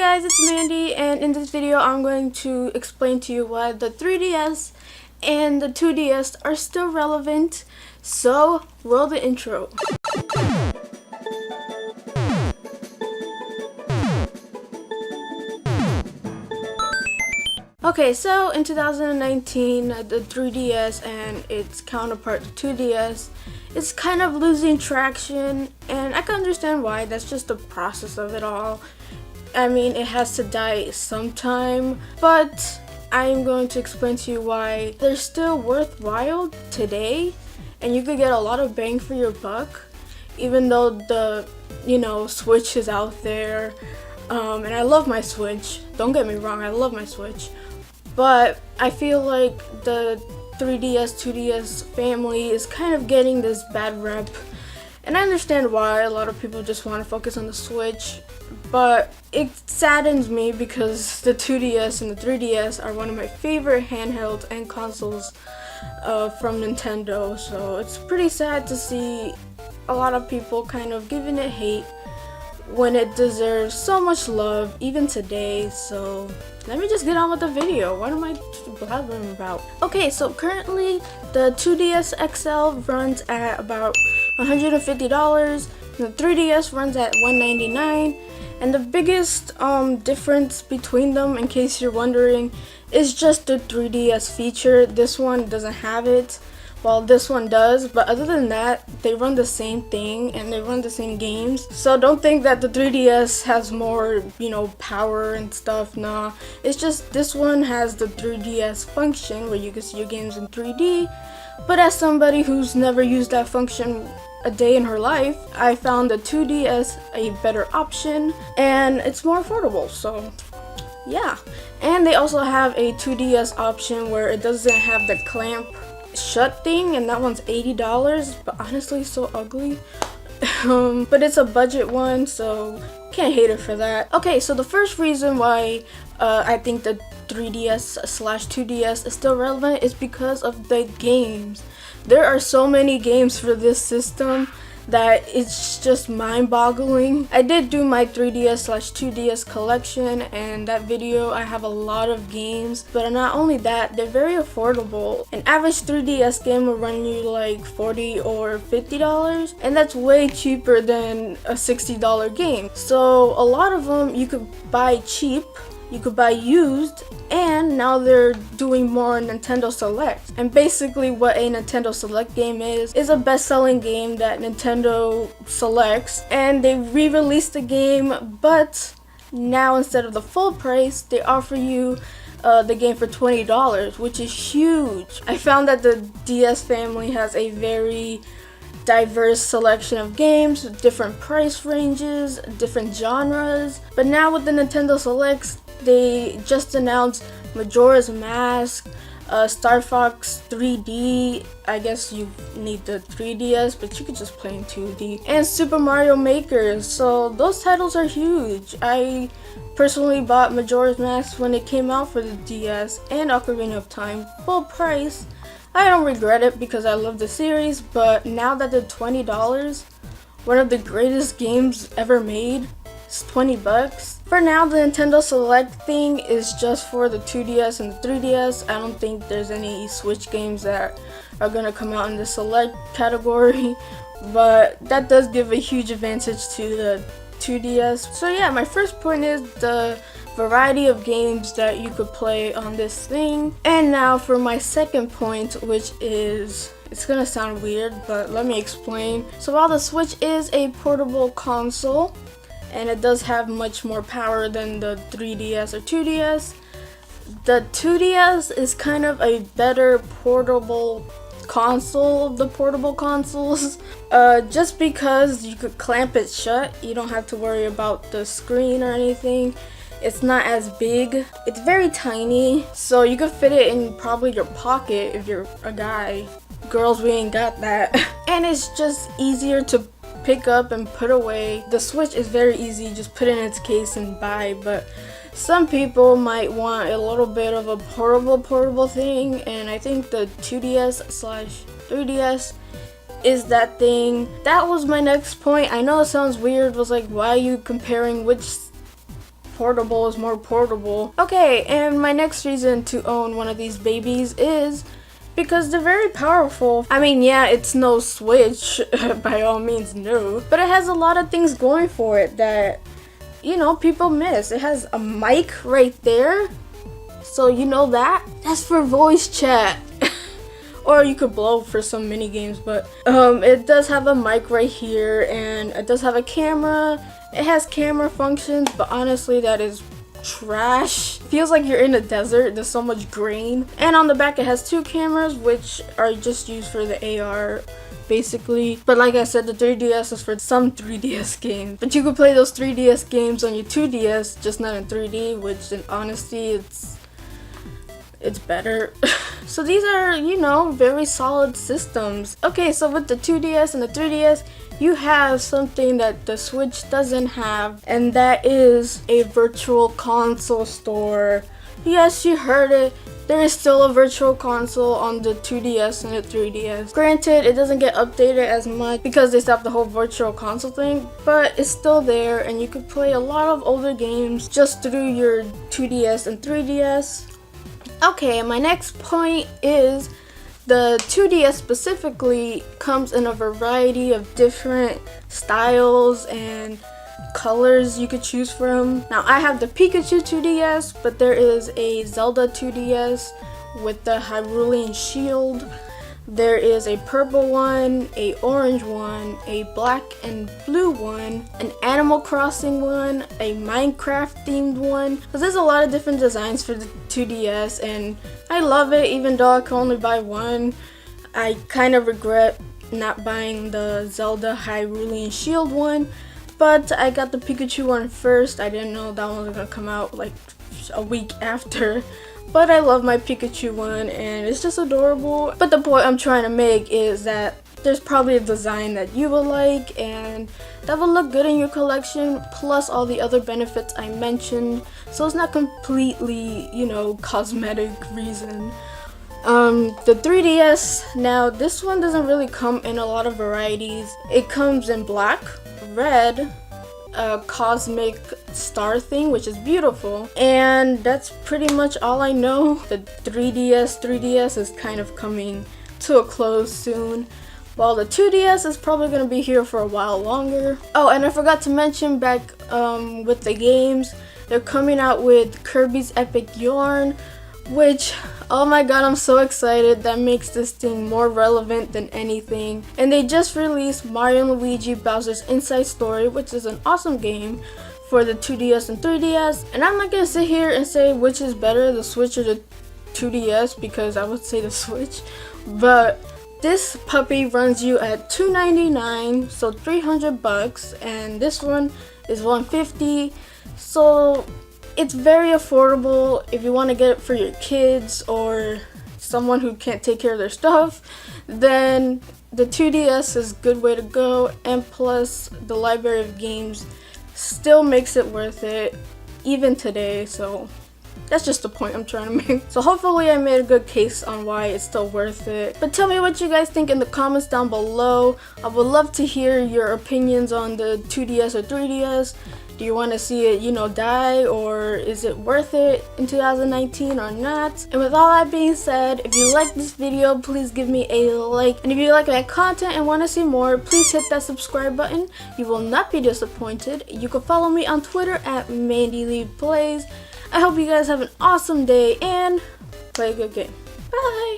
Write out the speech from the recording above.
guys, it's Mandy, and in this video I'm going to explain to you why the 3DS and the 2DS are still relevant. So, roll the intro. Okay, so in 2019, the 3DS and its counterpart, the 2DS, is kind of losing traction, and I can understand why. That's just the process of it all. I mean, it has to die sometime, but I'm going to explain to you why they're still worthwhile today, and you could get a lot of bang for your buck, even though the, Switch is out there. And I love my Switch. Don't get me wrong, I love my Switch. But I feel like the 3DS, 2DS family is kind of getting this bad rep. And I understand why. A lot of people just want to focus on the Switch. But it saddens me because the 2DS and the 3DS are one of my favorite handhelds and consoles from Nintendo. So it's pretty sad to see a lot of people kind of giving it hate when it deserves so much love, even today. So let me just get on with the video. What am I blabbering about? Okay, so currently the 2DS XL runs at about $150. The 3DS runs at $199. And the biggest difference between them, in case you're wondering, is just the 3DS feature. This one doesn't have it, while this one does, but other than that, they run the same thing and they run the same games. So don't think that the 3DS has more, power and stuff. Nah, it's just this one has the 3DS function where you can see your games in 3D. But as somebody who's never used that function a day in her life, I found the 2DS a better option, and it's more affordable. So yeah, and they also have a 2DS option where it doesn't have the clamp shut thing, and that one's $80, but honestly so ugly. But it's a budget one, so can't hate it for that. Okay, so the first reason why I think the 3DS/2DS is still relevant is because of the games. There are so many games for this system that it's just mind-boggling. I did do my 3DS/2DS collection, and that video I have a lot of games, but not only that, they're very affordable. An average 3DS game will run you like $40 or $50, and that's way cheaper than a $60 game. So a lot of them you could buy cheap, you could buy used, and now they're doing more Nintendo Select. And basically what a Nintendo Select game is a best-selling game that Nintendo selects, and they re-released the game, but now instead of the full price, they offer you the game for $20, which is huge. I found that the DS family has a very diverse selection of games, different price ranges, different genres. But now with the Nintendo Selects, they just announced Majora's Mask, Star Fox 3D. I guess you need the 3DS, but you could just play in 2D. And Super Mario Maker. So those titles are huge. I personally bought Majora's Mask when it came out for the DS, and Ocarina of Time full price. I don't regret it because I love the series, but now that they're $20, one of the greatest games ever made, it's $20. For now, the Nintendo Select thing is just for the 2DS and the 3DS. I don't think there's any Switch games that are gonna come out in the Select category, but that does give a huge advantage to the 2DS. So yeah, my first point is the variety of games that you could play on this thing. And now for my second point, which is, it's gonna sound weird, but let me explain. So while the Switch is a portable console, and it does have much more power than the 3DS or 2DS, the 2DS is kind of a better portable console of the portable consoles, just because you could clamp it shut. You don't have to worry about the screen or anything. It's not as big. It's very tiny, so you could fit it in probably your pocket if you're a guy. Girls, we ain't got that. And it's just easier to pick up and put away. The Switch is very easy, just put it in its case and buy, but some people might want a little bit of a portable thing, and I think the 2DS/3DS is that thing. That was my next point. I know it sounds weird, was like, why are you comparing which portable is more portable. Okay, and my next reason to own one of these babies is because they're very powerful. I mean, yeah, it's no Switch, by all means, no. But it has a lot of things going for it that, you know, people miss. It has a mic right there. So you know that? That's for voice chat. Or you could blow for some mini games, but it does have a mic right here, and it does have a camera. It has camera functions, but honestly, that is trash. Feels like you're in a desert. There's so much grain. And on the back it has 2 cameras, which are just used for the AR basically. But like I said, the 3DS is for some 3DS games, but you could play those 3DS games on your 2DS, just not in 3D, which in honesty it's better. So these are, you know, very solid systems. Okay, so with the 2DS and the 3DS, you have something that the Switch doesn't have, and that is a virtual console store. Yes, you heard it. There is still a virtual console on the 2DS and the 3DS. Granted, it doesn't get updated as much because they stopped the whole virtual console thing, but it's still there, and you can play a lot of older games just through your 2DS and 3DS. Okay, my next point is the 2DS specifically comes in a variety of different styles and colors you could choose from. Now I have the Pikachu 2DS, but there is a Zelda 2DS with the Hyrulean Shield. There is a purple one, a orange one, a black and blue one, an Animal Crossing one, a Minecraft themed one. Because there's a lot of different designs for the 2DS, and I love it even though I can only buy one. I kind of regret not buying the Zelda Hyrulean Shield one, but I got the Pikachu one first. I didn't know that one was gonna come out like a week after. But I love my Pikachu one, and it's just adorable. But the point I'm trying to make is that there's probably a design that you will like, and that will look good in your collection, plus all the other benefits I mentioned. So it's not completely, you know, cosmetic reason. The 3DS, now this one doesn't really come in a lot of varieties. It comes in black, red, a cosmic star thing, which is beautiful, and that's pretty much all I know. The 3DS is kind of coming to a close soon, while the 2DS is probably going to be here for a while longer. Oh, and I forgot to mention back with the games, they're coming out with Kirby's Epic Yarn, which, oh my god, I'm so excited. That makes this thing more relevant than anything. And they just released Mario and Luigi Bowser's Inside Story, which is an awesome game for the 2DS and 3DS. And I'm not gonna sit here and say which is better, the Switch or the 2DS, because I would say the Switch. But this puppy runs you at $299, so $300, and this one is $150. So it's very affordable if you want to get it for your kids or someone who can't take care of their stuff. Then the 2DS is a good way to go, and plus the library of games still makes it worth it even today. So that's just the point I'm trying to make. So hopefully I made a good case on why it's still worth it. But tell me what you guys think in the comments down below. I would love to hear your opinions on the 2DS or 3DS. Do you want to see it, you know, die, or is it worth it in 2019 or not? And with all that being said, if you like this video, please give me a like. And if you like my content and want to see more, please hit that subscribe button. You will not be disappointed. You can follow me on Twitter at MandyleePlays. I hope you guys have an awesome day and play a good game. Bye!